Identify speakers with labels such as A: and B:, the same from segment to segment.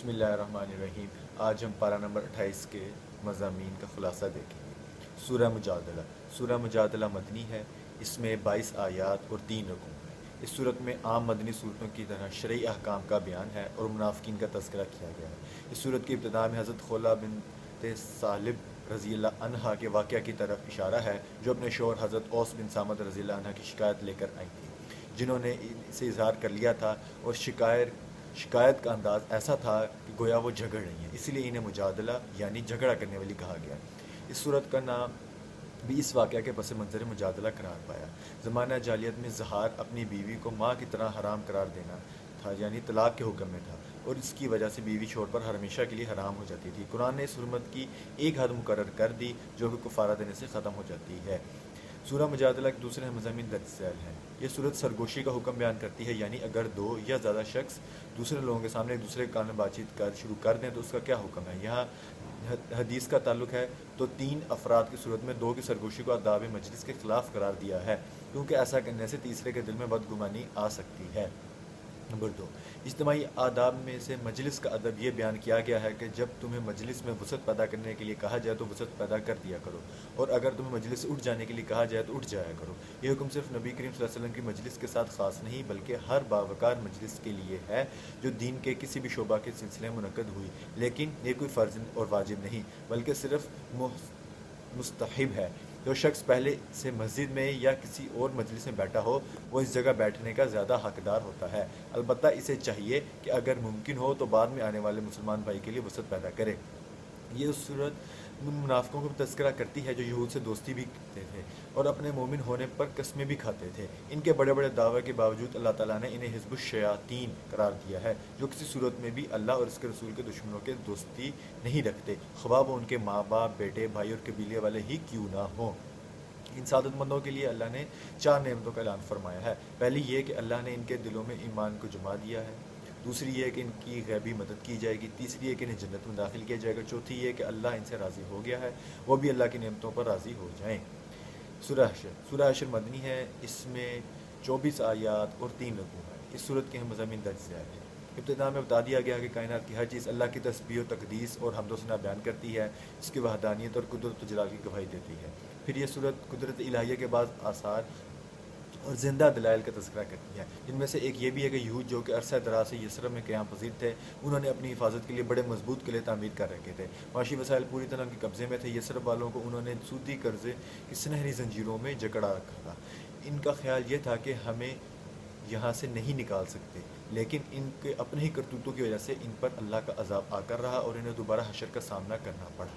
A: بسم اللہ الرحمن الرحیم۔ آج ہم پارہ نمبر 28 کے مضامین کا خلاصہ دیکھیں گے۔ سورہ مجادلہ۔ سورہ مجادلہ مدنی ہے۔ اس میں 22 آیات اور 3 رکوع ہیں۔ اس صورت میں عام مدنی صورتوں کی طرح شرعی احکام کا بیان ہے اور منافقین کا تذکرہ کیا گیا ہے۔ اس صورت کی ابتدا میں حضرت خولہ بنت ثعلب رضی اللہ عنہا کے واقعہ کی طرف اشارہ ہے، جو اپنے شوہر حضرت اوس بن صامت رضی اللہ عنہ کی شکایت لے کر آئی تھی، جنہوں نے اسے اظہار کر لیا تھا، اور شکایت کا انداز ایسا تھا کہ گویا وہ جھگڑ رہی ہیں، اس لیے انہیں مجادلہ یعنی جھگڑا کرنے والی کہا گیا۔ اس صورت کا نام بھی اس واقعہ کے پس منظر مجادلہ قرار پایا۔ زمانہ جاہلیت میں زہار اپنی بیوی کو ماں کی طرح حرام قرار دینا تھا، یعنی طلاق کے حکم میں تھا، اور اس کی وجہ سے بیوی چھوڑ پر ہمیشہ کے لیے حرام ہو جاتی تھی۔ قرآن نے اس حرمت کی ایک حد مقرر کر دی جو کہ کفارہ دینے سے ختم ہو جاتی ہے۔ سورہ مجادلہ کے دوسرے مضامین درج ذیل ہیں۔ یہ صورت سرگوشی کا حکم بیان کرتی ہے، یعنی اگر دو یا زیادہ شخص دوسرے لوگوں کے سامنے ایک دوسرے کے کان میں بات چیت شروع کر دیں تو اس کا کیا حکم ہے۔ یہاں حدیث کا تعلق ہے تو 3 افراد کی صورت میں 2 کی سرگوشی کو آداب مجلس کے خلاف قرار دیا ہے، کیونکہ ایسا کرنے سے تیسرے کے دل میں بدگمانی آ سکتی ہے۔ نمبر 2، اجتماعی آداب میں سے مجلس کا ادب یہ بیان کیا گیا ہے کہ جب تمہیں مجلس میں وسعت پیدا کرنے کے لیے کہا جائے تو وسعت پیدا کر دیا کرو، اور اگر تمہیں مجلس سے اٹھ جانے کے لیے کہا جائے تو اٹھ جایا کرو۔ یہ حکم صرف نبی کریم صلی اللہ علیہ وسلم کی مجلس کے ساتھ خاص نہیں بلکہ ہر باوقار مجلس کے لیے ہے جو دین کے کسی بھی شعبہ کے سلسلے میں منعقد ہوئی، لیکن یہ کوئی فرض اور واجب نہیں بلکہ صرف مستحب ہے۔ جو شخص پہلے سے مسجد میں یا کسی اور مجلس میں بیٹھا ہو وہ اس جگہ بیٹھنے کا زیادہ حقدار ہوتا ہے، البتہ اسے چاہیے کہ اگر ممکن ہو تو بعد میں آنے والے مسلمان بھائی کے لیے وسعت پیدا کرے۔ یہ اس صورت منافقوں کو تذکرہ کرتی ہے جو یہود سے دوستی بھی کرتے تھے اور اپنے مومن ہونے پر قسمیں بھی کھاتے تھے۔ ان کے بڑے بڑے دعوے کے باوجود اللہ تعالیٰ نے انہیں حزب الشیاطین قرار دیا ہے، جو کسی صورت میں بھی اللہ اور اس کے رسول کے دشمنوں کے دوستی نہیں رکھتے، خواہ وہ ان کے ماں باپ، بیٹے، بھائی اور قبیلے والے ہی کیوں نہ ہوں۔ ان سعادت مندوں کے لیے اللہ نے 4 نعمتوں کا اعلان فرمایا ہے۔ پہلی یہ کہ اللہ نے ان کے دلوں میں ایمان کو جما دیا ہے، دوسری یہ کہ ان کی غیبی مدد کی جائے گی، تیسری یہ کہ انہیں جنت میں داخل کیا جائے گا، چوتھی یہ کہ اللہ ان سے راضی ہو گیا ہے، وہ بھی اللہ کی نعمتوں پر راضی ہو جائیں۔ سورہ حشر۔ سورہ حشر مدنی ہے۔ اس میں 24 آیات اور 3 رکوع ہیں۔ اس صورت کے ہم مضامین درج ذیل ہیں۔ ابتدا میں بتا دیا گیا کہ کائنات کی ہر چیز اللہ کی تسبیح و تقدیس اور حمد و ثنا بیان کرتی ہے، اس کی وحدانیت اور قدرت و جلال کی گواہی دیتی ہے۔ پھر یہ صورت قدرت الہیہ کے بعض آثار اور زندہ دلائل کا تذکرہ کرتی ہے، جن میں سے ایک یہ بھی ہے کہ یہود جو کہ عرصہ دراز سے یثرب میں قیام پذیر تھے، انہوں نے اپنی حفاظت کے لیے بڑے مضبوط قلعے تعمیر کر رکھے تھے۔ معاشی وسائل پوری طرح ان کے قبضے میں تھے۔ یثرب والوں کو انہوں نے سودی قرضے کی سنہری زنجیروں میں جکڑا رکھا تھا۔ ان کا خیال یہ تھا کہ ہمیں یہاں سے نہیں نکال سکتے، لیکن ان کے اپنے ہی کرتوتوں کی وجہ سے ان پر اللہ کا عذاب آ کر رہا اور انہیں دوبارہ حشر کا سامنا کرنا پڑا۔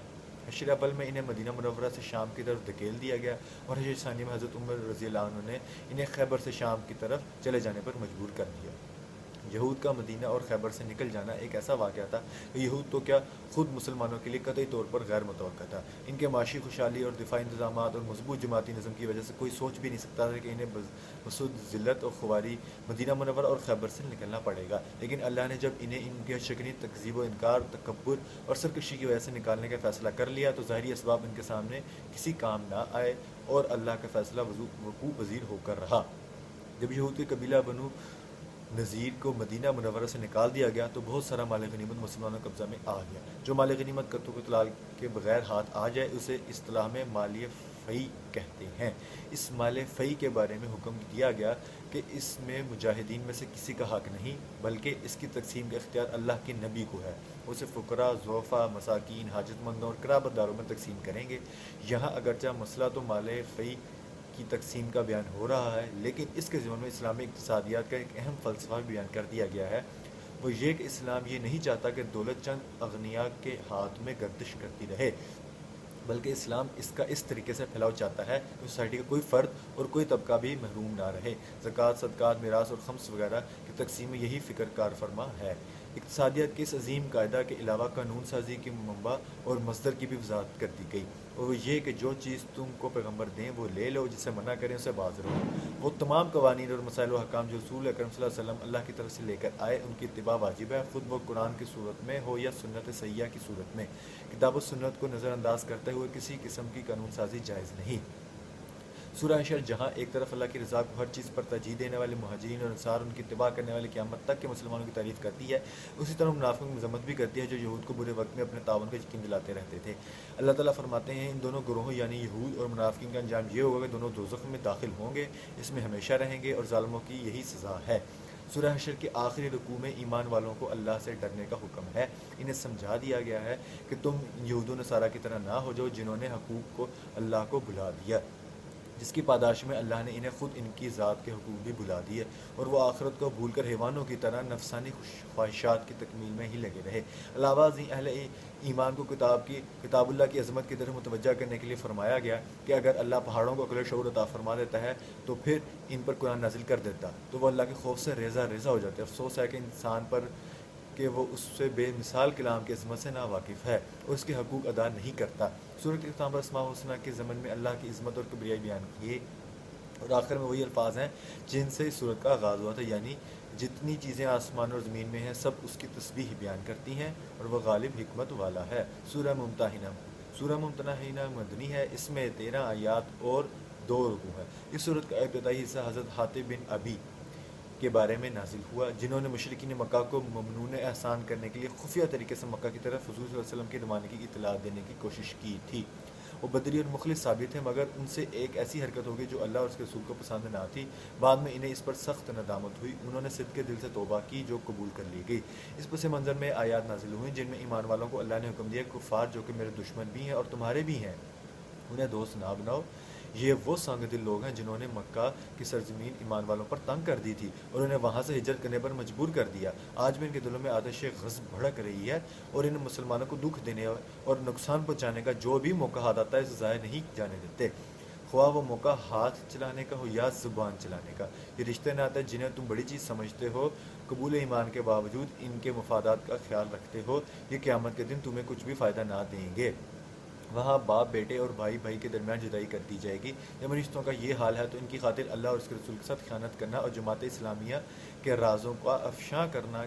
A: حشر اول میں انہیں مدینہ منورہ سے شام کی طرف دھکیل دیا گیا، اور حشر ثانی میں حضرت عمر رضی اللہ عنہ نے انہیں خیبر سے شام کی طرف چلے جانے پر مجبور کر دیا۔ یہود کا مدینہ اور خیبر سے نکل جانا ایک ایسا واقعہ تھا کہ یہود تو کیا خود مسلمانوں کے لیے قطعی طور پر غیر متوقع تھا۔ ان کے معاشی خوشحالی اور دفاعی انتظامات اور مضبوط جماعتی نظم کی وجہ سے کوئی سوچ بھی نہیں سکتا تھا کہ انہیں بسود ذلت اور خواری مدینہ منورہ اور خیبر سے نکلنا پڑے گا، لیکن اللہ نے جب انہیں ان کے شکنی تکذیب و انکار، تکبر اور سرکشی کی وجہ سے نکالنے کا فیصلہ کر لیا تو ظاہری اسباب ان کے سامنے کسی کام نہ آئے اور اللہ کا فیصلہ وقوع پذیر ہو کر رہا۔ جب یہود کے قبیلہ بنو نذیر کو مدینہ منورہ سے نکال دیا گیا تو بہت سارا مال غنیمت مسلمانوں کے قبضہ میں آ گیا۔ جو مال غنیمت قطع اطلاع کے بغیر ہاتھ آ جائے اسے اصطلاح میں مال فی کہتے ہیں۔ اس مال فی کے بارے میں حکم دیا گیا کہ اس میں مجاہدین میں سے کسی کا حق نہیں بلکہ اس کی تقسیم کا اختیار اللہ کے نبی کو ہے۔ اسے فقراء، ضعفاء، مساکین، حاجت مندوں اور قرابت داروں میں تقسیم کریں گے۔ یہاں اگرچہ مسئلہ تو مال فی کی تقسیم کا بیان ہو رہا ہے، لیکن اس کے ضمن میں اسلامی اقتصادیات کا ایک اہم فلسفہ بھی بیان کر دیا گیا ہے، وہ یہ کہ اسلام یہ نہیں چاہتا کہ دولت چند اغنیاء کے ہاتھ میں گردش کرتی رہے، بلکہ اسلام اس کا اس طریقے سے پھیلاؤ چاہتا ہے کہ سوسائٹی کا کوئی فرد اور کوئی طبقہ بھی محروم نہ رہے۔ زکوٰۃ، صدقات، میراث اور خمس وغیرہ کی تقسیم میں یہی فکر کار فرما ہے۔ اقتصادیات کے اس عظیم قاعدہ کے علاوہ قانون سازی کی منبع اور مصدر کی بھی وضاحت کر دی گئی، اور وہ یہ کہ جو چیز تم کو پیغمبر دیں وہ لے لو، جسے منع کریں اسے باز رہو۔ وہ تمام قوانین اور مسائل و حکام جو رسول اکرم صلی اللہ علیہ وسلم اللہ کی طرف سے لے کر آئے ان کی اتباع واجب ہے، خود وہ قرآن کی صورت میں ہو یا سنت صحیحہ کی صورت میں۔ کتاب و سنت کو نظر انداز کرتے ہوئے کسی قسم کی قانون سازی جائز نہیں۔ سورہ حشر جہاں ایک طرف اللہ کی رضا کو ہر چیز پر ترجیح دینے والے مہاجرین اور انصار ان کی اتباع کرنے والے قیامت تک کے مسلمانوں کی تعریف کرتی ہے، اسی طرح منافقوں کی مذمت بھی کرتی ہے جو یہود کو برے وقت میں اپنے تعاون کا یقین دلاتے رہتے تھے۔ اللہ تعالیٰ فرماتے ہیں ان دونوں گروہوں یعنی یہود اور منافقین کا انجام یہ ہوگا کہ دونوں دوزخ میں داخل ہوں گے، اس میں ہمیشہ رہیں گے اور ظالموں کی یہی سزا ہے۔ سورہ حشر کے آخری رکوع میں ایمان والوں کو اللہ سے ڈرنے کا حکم ہے۔ انہیں سمجھا دیا گیا ہے کہ تم یہود و نصارہ کی طرح نہ ہو جاؤ جنہوں نے حقوق کو اللہ کو بھلا دیا، جس کی پاداش میں اللہ نے انہیں خود ان کی ذات کے حقوق بھی بھلا دیے، اور وہ آخرت کو بھول کر حیوانوں کی طرح نفسانی خواہشات کی تکمیل میں ہی لگے رہے۔ علاوہ ازیں اہل ایمان کو کتاب اللہ کی عظمت کی طرف متوجہ کرنے کے لیے فرمایا گیا کہ اگر اللہ پہاڑوں کو عقل و شعور عطا فرما دیتا ہے تو پھر ان پر قرآن نازل کر دیتا تو وہ اللہ کے خوف سے ریزہ ریزہ ہو جاتے۔ افسوس ہے کہ انسان پر کہ وہ اس سے بے مثال کلام کی عظمت سے ناواقف ہے اور اس کے حقوق ادا نہیں کرتا۔ سورۃ کے اختتام پر اسماء الحسنیٰ کے ضمن میں اللہ کی عظمت اور کبریائی بیان کیے، اور آخر میں وہی الفاظ ہیں جن سے اس سورت کا آغاز ہوا تھا، یعنی جتنی چیزیں آسمان اور زمین میں ہیں سب اس کی تسبیح بیان کرتی ہیں اور وہ غالب حکمت والا ہے۔ سورہ ممتحنہ مدنی ہے، اس میں 13 آیات اور 2 رکوع ہیں۔ اس سورت کا ابتدائی حصہ حضرت حاتب بن ابی کے بارے میں نازل ہوا جنہوں نے مشرکین مکہ کو ممنون احسان کرنے کے لیے خفیہ طریقے سے مکہ کی طرف حضور صلی اللہ علیہ وسلم کی روانگی کی اطلاع دینے کی کوشش کی تھی۔ وہ بدری اور مخلص ثابت تھے، مگر ان سے ایک ایسی حرکت ہو گئی جو اللہ اور اس کے رسول کو پسند نہ تھی۔ بعد میں انہیں اس پر سخت ندامت ہوئی، انہوں نے صدقے دل سے توبہ کی جو قبول کر لی گئی۔ اس پس منظر میں آیات نازل ہوئیں جن میں ایمان والوں کو اللہ نے حکم دیا کفار جو کہ میرے دشمن بھی ہیں اور تمہارے بھی ہیں انہیں دوست نہ بناؤ، یہ وہ سنگ دل لوگ ہیں جنہوں نے مکہ کی سرزمین ایمان والوں پر تنگ کر دی تھی اور انہیں وہاں سے ہجرت کرنے پر مجبور کر دیا۔ آج بھی ان کے دلوں میں آتش غضب بھڑک رہی ہے اور انہیں مسلمانوں کو دکھ دینے اور نقصان پہنچانے کا جو بھی موقع ہاتھ آتا ہے اسے ضائع نہیں جانے دیتے، خواہ وہ موقع ہاتھ چلانے کا ہو یا زبان چلانے کا۔ یہ رشتے ناتے جنہیں تم بڑی چیز سمجھتے ہو، قبول ایمان کے باوجود ان کے مفادات کا خیال رکھتے ہو، یہ قیامت کے دن تمہیں کچھ بھی فائدہ نہ دیں گے۔ وہاں باپ بیٹے اور بھائی بھائی کے درمیان جدائی کر دی جائے گی۔ جب رشتوں کا یہ حال ہے تو ان کی خاطر اللہ اور اس کے رسول کے ساتھ خیانت کرنا اور جماعت اسلامیہ کے رازوں کا افشاں کرنا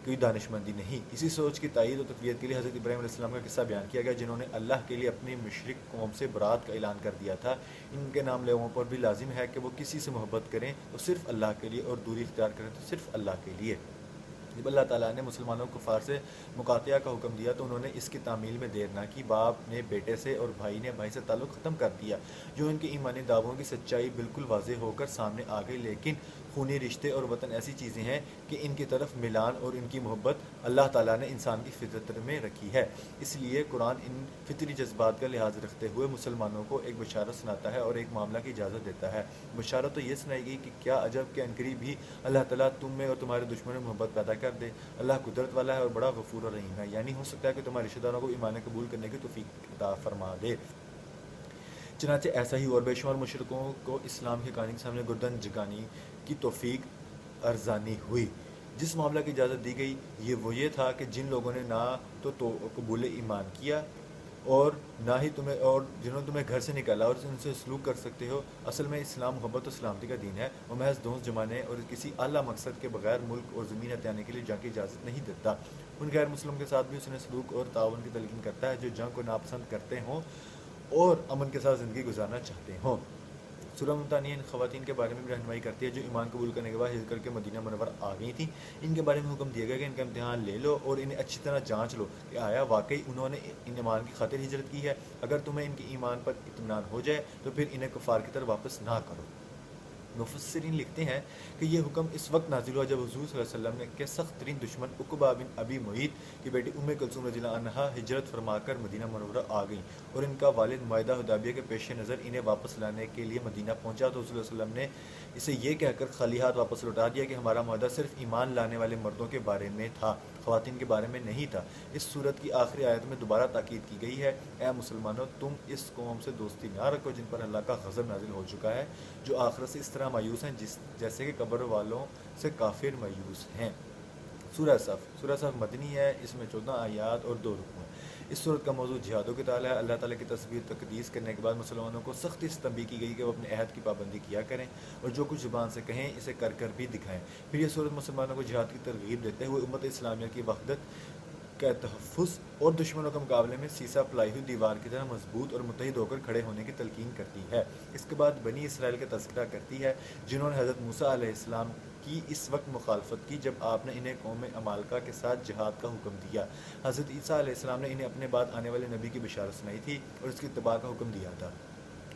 A: کوئی دانشمندی نہیں۔ اسی سوچ کی تائید و تقویت کے لیے حضرت ابراہیم علیہ السلام کا قصہ بیان کیا گیا جنہوں نے اللہ کے لیے اپنی مشرک قوم سے برات کا اعلان کر دیا تھا۔ ان کے نام لوگوں پر بھی لازم ہے کہ وہ کسی سے محبت کریں تو صرف اللہ کے لیے اور دوری اختیار کریں تو صرف اللہ کے لیے۔ جب اللہ تعالیٰ نے مسلمانوں کو کفار سے مقاطعہ کا حکم دیا تو انہوں نے اس کی تعمیل میں دیر نہ کی۔ باپ نے بیٹے سے اور بھائی نے بھائی سے تعلق ختم کر دیا، جو ان کے ایمانی دعووں کی سچائی بالکل واضح ہو کر سامنے آ گئی، لیکن خونی رشتے اور وطن ایسی چیزیں ہیں کہ ان کی طرف میلان اور ان کی محبت اللہ تعالیٰ نے انسان کی فطرت میں رکھی ہے۔ اس لیے قرآن ان فطری جذبات کا لحاظ رکھتے ہوئے مسلمانوں کو ایک بشارت سناتا ہے اور ایک معاملہ کی اجازت دیتا ہے۔ بشارت تو یہ سنائی گئی کہ کیا عجب کہ عنقریب بھی اللہ تعالیٰ تم میں اور تمہارے دشمنوں میں محبت پیدا کر دے۔ اللہ قدرت والا ہے اور بڑا غفور اور رحیم ہے، یعنی ہو سکتا ہے کہ تمہارے رشتہ داروں کو ایمان قبول کرنے کی توفیق عطا فرما دے۔ چنانچہ ایسا ہی اور بے شمار مشرکوں کو اسلام کے قائم کے سامنے گردن جھکانے کی توفیق ارزانی ہوئی۔ جس معاملہ کی اجازت دی گئی یہ تھا کہ جن لوگوں نے نہ تو قبول ایمان کیا اور نہ ہی جنہوں نے تمہیں گھر سے نکالا اور ان سے سلوک کر سکتے ہو۔ اصل میں اسلام محبت و سلامتی کا دین ہے، وہ محض دوست جمانے اور کسی اعلیٰ مقصد کے بغیر ملک اور زمین ہتھیانے کے لیے جنگ کی اجازت نہیں دیتا۔ ان غیر مسلم کے ساتھ بھی اس نے سلوک اور تعاون کی تلقین کرتا ہے جو جنگ کو ناپسند کرتے ہوں اور امن کے ساتھ زندگی گزارنا چاہتے ہوں۔ سورہ ممتحنہ ان خواتین کے بارے میں بھی رہنمائی کرتی ہے جو ایمان قبول کرنے کے بعد ہجرت کر کے مدینہ منورہ آ گئی تھیں۔ ان کے بارے میں حکم دیا گیا کہ ان کا امتحان لے لو اور انہیں اچھی طرح جانچ لو کہ آیا واقعی انہوں نے ان ایمان کی خاطر ہجرت کی ہے۔ اگر تمہیں ان کے ایمان پر اطمینان ہو جائے تو پھر انہیں کفار کی طرف واپس نہ کرو۔ مفسرین لکھتے ہیں کہ یہ حکم اس وقت نازل ہوا جب حضور صلی اللہ علیہ وسلم کے سخت ترین دشمن عقبہ بن ابی معیط کی بیٹی کلثوم رضی اللہ عنہا ہجرت فرما کر مدینہ منورہ آ گئیں اور ان کا والد معاہدہ حدیبیہ کے پیش نظر انہیں واپس لانے کے لیے مدینہ پہنچا تو حضور صلی اللہ علیہ وسلم نے اسے یہ کہہ کر خالی ہاتھ واپس لوٹا دیا کہ ہمارا معاہدہ صرف ایمان لانے والے مردوں کے بارے میں تھا، خواتین کے بارے میں نہیں تھا۔ اس صورت کی آخری آیت میں دوبارہ تاکید کی گئی ہے، اے مسلمانوں تم اس قوم سے دوستی نہ رکھو جن پر اللہ کا غضب نازل ہو چکا ہے، جو آخرت سے اس طرح مایوس ہیں جیسے کہ قبر والوں سے کافر مایوس ہیں۔ سورہ صف مدنی ہے، اس میں 14 آیات اور 2 رکوع ہیں۔ اس صورت کا موضوع جہاد و قتال ہے۔ اللہ تعالیٰ کی تصویر تقدیس کرنے کے بعد مسلمانوں کو سختی سے تنبیہ کی گئی کہ وہ اپنے عہد کی پابندی کیا کریں اور جو کچھ زبان سے کہیں اسے کر کر بھی دکھائیں۔ پھر یہ صورت مسلمانوں کو جہاد کی ترغیب دیتے ہوئے امت اسلامیہ کی وحدت کا تحفظ اور دشمنوں کے مقابلے میں سیسا پلائی ہوئی دیوار کی طرح مضبوط اور متحد ہو کر کھڑے ہونے کی تلقین کرتی ہے۔ اس کے بعد بنی اسرائیل کا تذکرہ کرتی ہے جنہوں نے حضرت موسیٰ علیہ السلام کی اس وقت مخالفت کی جب آپ نے انہیں قوم عمالقہ کے ساتھ جہاد کا حکم دیا۔ حضرت عیسیٰ علیہ السلام نے انہیں اپنے بعد آنے والے نبی کی بشارت سنائی تھی اور اس کی اتباع کا حکم دیا تھا۔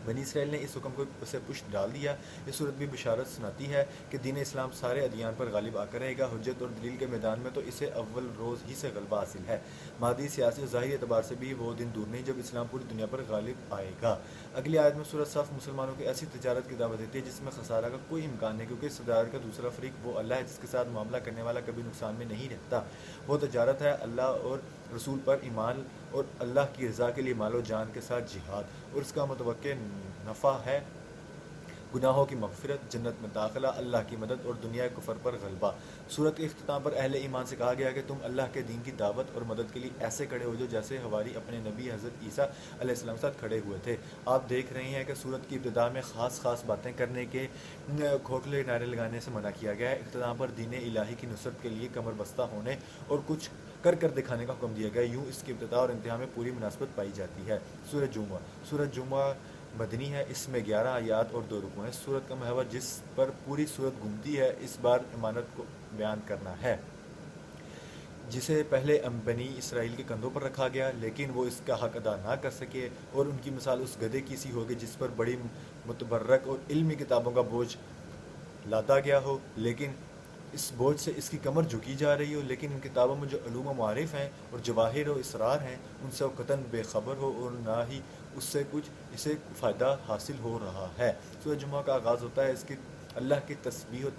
A: بنی اسرائیل نے اس حکم کو اسے پشت ڈال دیا۔ یہ صورت بھی بشارت سناتی ہے کہ دین اسلام سارے ادیان پر غالب آ کر رہے گا۔ حجت اور دلیل کے میدان میں تو اسے اول روز ہی سے غلبہ حاصل ہے۔ مادی، سیاسی اور ظاہری اعتبار سے بھی وہ دن دور نہیں جب اسلام پوری دنیا پر غالب آئے گا۔ اگلی آیت میں سورت صف مسلمانوں کی ایسی تجارت کی دعوت دیتی ہے جس میں خسارہ کا کوئی امکان نہیں، کیونکہ اس تجارت کا دوسرا فریق وہ اللہ ہے جس کے ساتھ معاملہ کرنے والا کبھی نقصان میں نہیں رہتا۔ وہ تجارت ہے اللہ اور رسول پر ایمان اور اللہ کی رضا کے لیے مال و جان کے ساتھ جہاد، اور اس کا متوقع نفع ہے گناہوں کی مغفرت، جنت میں داخلہ، اللہ کی مدد اور دنیا کفر پر غلبہ۔ سورت کے اختتام پر اہل ایمان سے کہا گیا کہ تم اللہ کے دین کی دعوت اور مدد کے لیے ایسے کھڑے ہو جو جیسے حواری اپنے نبی حضرت عیسیٰ علیہ السلام کے ساتھ کھڑے ہوئے تھے۔ آپ دیکھ رہے ہیں کہ سورت کی ابتدا میں خاص باتیں کرنے کے، کھوکھلے نعرے لگانے سے منع کیا گیا ہے۔ اختتام پر دین الہی کی نصرت کے لیے کمر بستہ ہونے اور کچھ کر دکھانے کا حکم دیا گیا۔ یوں اس کی ابتدا اور انتہا میں پوری مناسبت پائی جاتی ہے۔ سورۃ جمعہ مدنی ہے، اس میں 11 آیات اور 2 رکوع ہیں۔ اس سورت کا محور جس پر پوری سورت گھومتی ہے اس بار امانت کو بیان کرنا ہے، جسے پہلے بنی اسرائیل کے کندھوں پر رکھا گیا لیکن وہ اس کا حق ادا نہ کر سکے، اور ان کی مثال اس گدھے کی سی ہوگی جس پر بڑی متبرک اور علمی کتابوں کا بوجھ لادا گیا ہو، لیکن اس بوجھ سے اس کی کمر جھکی جا رہی ہو، لیکن ان کتابوں میں جو علوم و معارف ہیں اور جواہر و اسرار ہیں ان سے وہ قطعاً بے خبر ہو، اور نہ ہی اس سے کچھ اسے فائدہ حاصل ہو رہا ہے۔ سورۃ جمعہ کا آغاز ہوتا ہے اس کی اللہ کی تسبیح و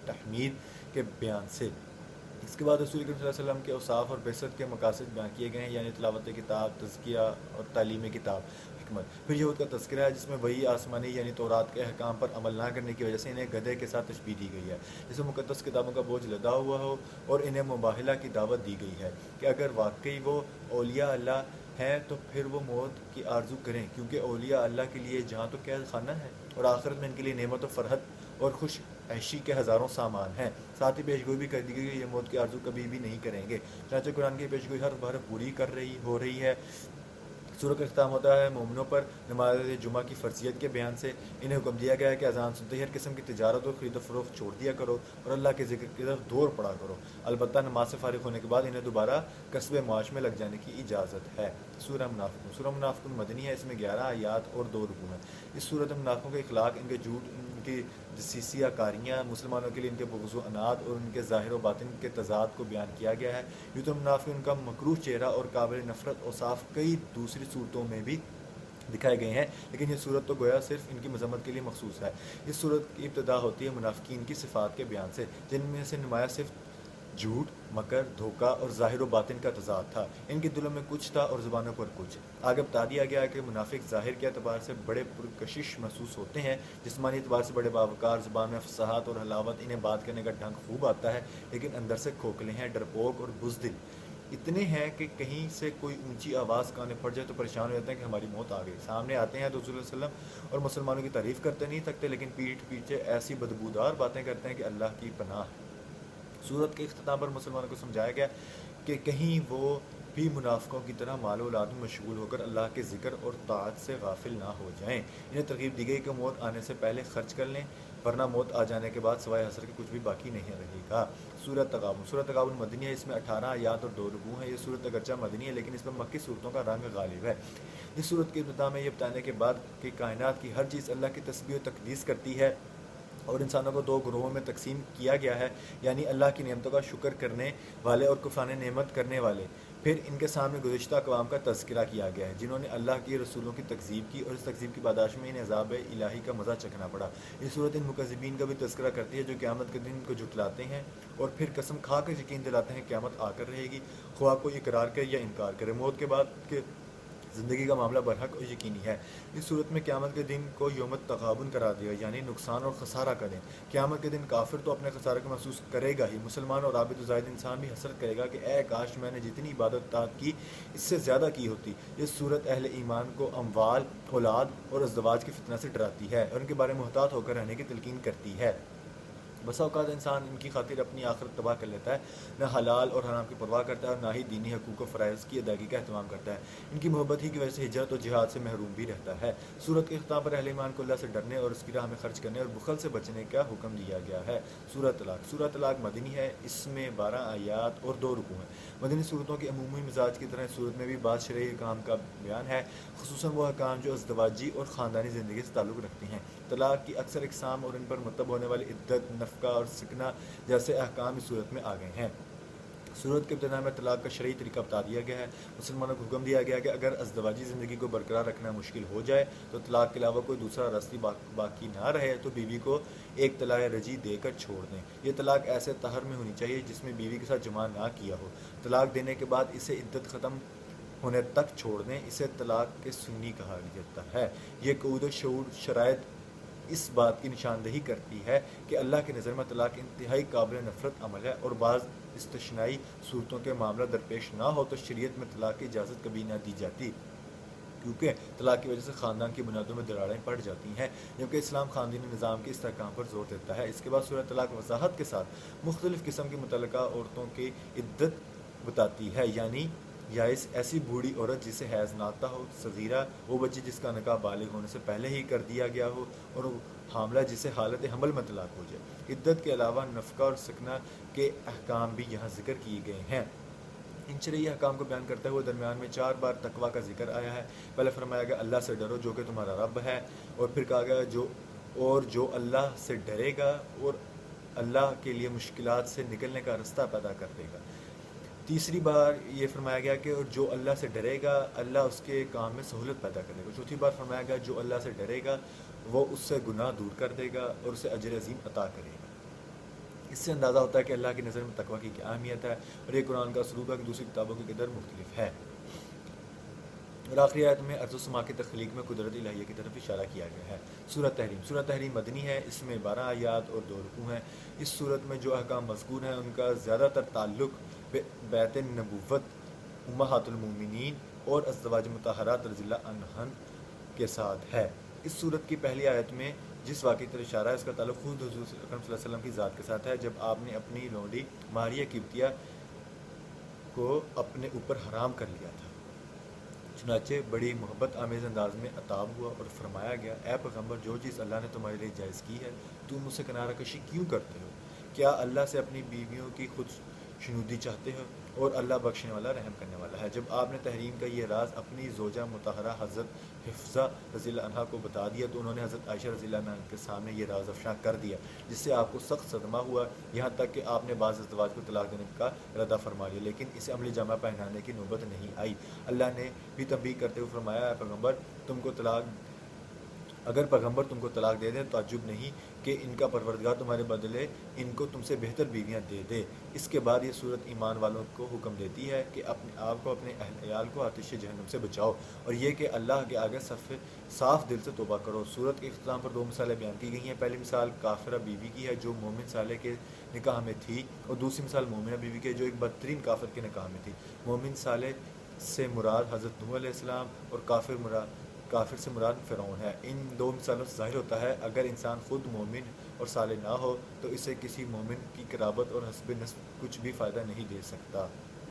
A: تحمید کے بیان سے۔ اس کے بعد رسول کریم صلی اللہ علیہ وسلم کے اوصاف اور بعثت کے مقاصد بیان کیے گئے ہیں، یعنی تلاوت کتاب، تزکیہ اور تعلیم کتاب، حکمت۔ پھر یہود کا تذکرہ ہے جس میں وحی آسمانی یعنی تورات کے احکام پر عمل نہ کرنے کی وجہ سے انہیں گدھے کے ساتھ تشبیہ دی گئی ہے، جسے مقدس کتابوں کا بوجھ لدا ہوا ہو، اور انہیں مباہلہ کی دعوت دی گئی ہے کہ اگر واقعی وہ اولیاء اللہ ہیں تو پھر وہ موت کی آرزو کریں، کیونکہ اولیاء اللہ کے لیے جہاں تو قید خانہ ہے اور آخرت میں ان کے لیے نعمت و فرحت اور خوش عیشی کے ہزاروں سامان ہیں۔ ساتھ ہی پیشگوئی بھی کر دی گئی کہ یہ موت کی آرزو کبھی بھی نہیں کریں گے، چنانچہ قرآن کی پیشگوئی ہر بار پوری ہو رہی ہے۔ سورت کا اختتام ہوتا ہے مومنوں پر نماز جمعہ کی فرضیت کے بیان سے۔ انہیں حکم دیا گیا ہے کہ اذان سنتے ہی ہر قسم کی تجارت اور خرید و فروخت چھوڑ دیا کرو اور اللہ کے ذکر کی طرف دور پڑا کرو، البتہ نماز سے فارغ ہونے کے بعد انہیں دوبارہ کسب معاش میں لگ جانے کی اجازت ہے۔ سورہ منافقون مدنی ہے، اس میں 11 آیات اور 2 رکوع ہیں۔ اس سورت میں منافقوں کے اخلاق، ان کے جھوٹ، ان کی دسیسیہ کاریاں، مسلمانوں کے لیے ان کے بغض و عناد اور ان کے ظاہر و باطن کے تضاد کو بیان کیا گیا ہے۔ یوں تو منافقین کا مکروہ چہرہ اور قابل نفرت اوصاف کئی دوسری صورتوں میں بھی دکھائے گئے ہیں، لیکن یہ صورت تو گویا صرف ان کی مذمت کے لیے مخصوص ہے۔ اس صورت کی ابتدا ہوتی ہے منافقین کی صفات کے بیان سے، جن میں سے نمایاں صرف جھوٹ، مکر، دھوکہ اور ظاہر و باطن کا تضاد تھا۔ ان کے دلوں میں کچھ تھا اور زبانوں پر کچھ۔ آگے بتا دیا گیا کہ منافق ظاہر کے اعتبار سے بڑے پرکشش محسوس ہوتے ہیں، جسمانی اعتبار سے بڑے باوقار، زبان میں فصاحت اور حلاوت، انہیں بات کرنے کا ڈھنگ خوب آتا ہے، لیکن اندر سے کھوکھلے ہیں، ڈرپوک اور بزدل اتنے ہیں کہ کہیں سے کوئی اونچی آواز کانے پڑ جائے تو پریشان ہو جاتے ہیں کہ ہماری موت آ گئی۔ سامنے آتے ہیں تو رسول اللہ صلی اللہ علیہ وسلم اور مسلمانوں کی تعریف کرتے نہیں تھکتے، لیکن پیٹھ پیچھے ایسی بدبودار باتیں کرتے ہیں کہ اللہ کی پناہ ہے۔ سورت کے اختتام پر مسلمانوں کو سمجھایا گیا کہ کہیں وہ بھی منافقوں کی طرح مال و اولاد میں مشغول ہو کر اللہ کے ذکر اور طاعت سے غافل نہ ہو جائیں۔ انہیں ترغیب دی گئی کہ موت آنے سے پہلے خرچ کر لیں، ورنہ موت آ جانے کے بعد سوائے حسر کے کچھ بھی باقی نہیں رہے گا۔ سورۃ تغابن مدنی ہے، اس میں 18 آیات اور 2 رکوع ہیں۔ یہ سورت اگرچہ مدنی ہے لیکن اس میں مکی صورتوں کا رنگ غالب ہے۔ اس سورت کی ابتدا میں یہ بتانے کے بعد کہ کائنات کی ہر چیز اللہ کی تسبیح و تقدیس کرتی ہے اور انسانوں کو 2 گروہوں میں تقسیم کیا گیا ہے، یعنی اللہ کی نعمتوں کا شکر کرنے والے اور کفران نعمت کرنے والے۔ پھر ان کے سامنے گزشتہ اقوام کا تذکرہ کیا گیا ہے جنہوں نے اللہ کی رسولوں کی تکذیب کی، اور اس تکذیب کی پاداش میں انہیں عذاب الہی کا مزہ چکھنا پڑا۔ یہ صورت ان مکذبین کا بھی تذکرہ کرتی ہے جو قیامت کے دن کو جھٹلاتے ہیں اور پھر قسم کھا کر یقین دلاتے ہیں قیامت آ کر رہے گی، خواہ کوئی اقرار کرے یا انکار کرے۔ موت کے بعد کے زندگی کا معاملہ برحق اور یقینی ہے۔ اس صورت میں قیامت کے دن کو یوم تغابن قرار دیا، یعنی نقصان اور خسارہ کا دن۔ قیامت کے دن کافر تو اپنے خسارے کو محسوس کرے گا ہی، مسلمان اور عابد و زاہد انسان بھی حسرت کرے گا کہ اے کاش میں نے جتنی عبادت اطاعت کی اس سے زیادہ کی ہوتی۔ اس صورت اہل ایمان کو اموال، اولاد اور ازدواج کی فتنہ سے ڈراتی ہے اور ان کے بارے میں محتاط ہو کر رہنے کی تلقین کرتی ہے۔ بسا اوقات انسان ان کی خاطر اپنی آخرت تباہ کر لیتا ہے، نہ حلال اور حرام کی پرواہ کرتا ہے اور نہ ہی دینی حقوق و فرائض کی ادائیگی کا اہتمام کرتا ہے۔ ان کی محبت ہی کی وجہ سے ہجرت اور جہاد سے محروم بھی رہتا ہے۔ سورت کے اختتام پر اہل ایمان کو اللہ سے ڈرنے اور اس کی راہ میں خرچ کرنے اور بخل سے بچنے کا حکم دیا گیا ہے۔ سورۃ طلاق۔ سورۃ طلاق مدنی ہے، اس میں 12 آیات اور 2 رکوع ہیں۔ مدنی صورتوں کے عمومی مزاج کی طرح اس صورت میں بھی بعض شرعی احکام کا بیان ہے، خصوصاً وہ احکام جو ازدواجی اور خاندانی زندگی سے تعلق رکھتے ہیں۔ طلاق کی اکثر اقسام اور ان پر مرتب ہونے والی عدت، نفقہ اور سکنا جیسے احکام اس صورت میں آ گئے ہیں۔ صورت کے ابتدا میں طلاق کا شرعی طریقہ بتا دیا گیا ہے۔ مسلمانوں کو حکم دیا گیا کہ اگر ازدواجی زندگی کو برقرار رکھنا مشکل ہو جائے تو طلاق کے علاوہ کوئی دوسرا راستے باقی نہ رہے تو بیوی کو ایک طلاق رجعی دے کر چھوڑ دیں۔ یہ طلاق ایسے طہر میں ہونی چاہیے جس میں بیوی کے ساتھ جماع نہ کیا ہو۔ طلاق دینے کے بعد اسے عدت ختم ہونے تک چھوڑ دیں، اسے طلاق کے سنی کہا جاتا ہے۔ یہ قعود و شعور شرائط اس بات کی نشاندہی کرتی ہے کہ اللہ کی نظر میں طلاق انتہائی قابل نفرت عمل ہے، اور بعض استثنائی صورتوں کے معاملہ درپیش نہ ہو تو شریعت میں طلاق کی اجازت کبھی نہ دی جاتی، کیونکہ طلاق کی وجہ سے خاندان کی بنیادوں میں دراڑیں پڑ جاتی ہیں، جبکہ اسلام خاندانی نظام کے استحکام پر زور دیتا ہے۔ اس کے بعد سورۃ طلاق وضاحت کے ساتھ مختلف قسم کی متعلقہ عورتوں کی عدت بتاتی ہے، یعنی یائس ایسی بوڑھی عورت جسے حیض نہ آتا ہو، صغیرہ وہ بچی جس کا نکاح بالغ ہونے سے پہلے ہی کر دیا گیا ہو، اور حاملہ جسے حالت حمل میں طلاق ہو جائے۔ عدت کے علاوہ نفقہ اور سکنا کے احکام بھی یہاں ذکر کیے گئے ہیں۔ ان شرعی احکام کو بیان کرتے ہوئے درمیان میں 4 بار تقویٰ کا ذکر آیا ہے۔ پہلے فرمایا گیا اللہ سے ڈرو جو کہ تمہارا رب ہے، اور پھر کہا گیا جو اللہ سے ڈرے گا اور اللہ کے لیے مشکلات سے نکلنے کا راستہ پیدا کر دے گا۔ تیسری بار یہ فرمایا گیا کہ جو اللہ سے ڈرے گا اللہ اس کے کام میں سہولت پیدا کر دے گا۔ چوتھی بار فرمایا گیا جو اللہ سے ڈرے گا وہ اس سے گناہ دور کر دے گا اور اسے اجر عظیم عطا کرے گا۔ اس سے اندازہ ہوتا ہے کہ اللہ کی نظر میں تقویٰ کی کیا اہمیت ہے، اور یہ قرآن کا اسلوب ہے کہ دوسری کتابوں کی قدر مختلف ہے۔ اور آخری آیت میں ارض و سما کی تخلیق میں قدرت الہیہ کی طرف اشارہ کیا گیا ہے۔ سورۃ تحریم۔ سورۃ تحریم مدنی ہے، اس میں 12 آیات اور 2 رکوع ہیں۔ اس سورت میں جو احکام مذکور ہیں ان کا زیادہ تر تعلق بیت نبوت، امہات المومنین اور ازواج مطہرات رضی اللہ عنہن کے ساتھ ہے۔ اس سورت کی پہلی آیت میں جس واقعے کی طرف اشارہ ہے اس کا تعلق خود حضور صلی اللہ علیہ وسلم کی ذات کے ساتھ ہے، جب آپ نے اپنی لونڈی ماریہ قبطیہ کو اپنے اوپر حرام کر لیا تھا۔ چنانچہ بڑی محبت آمیز انداز میں عتاب ہوا اور فرمایا گیا اے پیغمبر، جو چیز اللہ نے تمہارے لیے جائز کی ہے تم اسے کنارہ کشی کیوں کرتے ہو؟ کیا اللہ سے اپنی بیویوں کی خود شنودی چاہتے ہو؟ اور اللہ بخشنے والا رحم کرنے والا ہے۔ جب آپ نے تحریم کا یہ راز اپنی زوجہ مطہرہ حضرت حفصہ رضی اللہ عنہا کو بتا دیا تو انہوں نے حضرت عائشہ رضی اللہ عنہا کے سامنے یہ راز افشاں کر دیا، جس سے آپ کو سخت صدمہ ہوا، یہاں تک کہ آپ نے بعض ازدواج کو طلاق دینے کا ارادہ فرما لیا، لیکن اسے عملی جامہ پہنانے کی نوبت نہیں آئی۔ اللہ نے بھی تنبیہ کرتے ہوئے فرمایا اے پیغمبر اگر پیغمبر تم کو طلاق دے دیں تو تعجب نہیں کہ ان کا پروردگار تمہارے بدلے ان کو تم سے بہتر بیویاں دے دے۔ اس کے بعد یہ صورت ایمان والوں کو حکم دیتی ہے کہ اپنے آپ کو اپنے اہل عیال کو آتش جہنم سے بچاؤ، اور یہ کہ اللہ کے آگے صاف دل سے توبہ کرو۔ صورت کے اختتام پر 2 مثالیں بیان کی گئی ہیں۔ پہلی مثال کافرہ بیوی کی ہے جو مومن صالح کے نکاح میں تھی، اور دوسری مثال مومنہ بیوی کی ہے جو ایک بدترین کافر کے نکاح میں تھی۔ مومن صالح سے مراد حضرت نوح علیہ السلام اور کافر سے مراد فرعون ہے۔ ان 2 مثالوں سے ظاہر ہوتا ہے اگر انسان خود مومن اور صالح نہ ہو تو اسے کسی مومن کی قرابت اور حسب نسب کچھ بھی فائدہ نہیں دے سکتا۔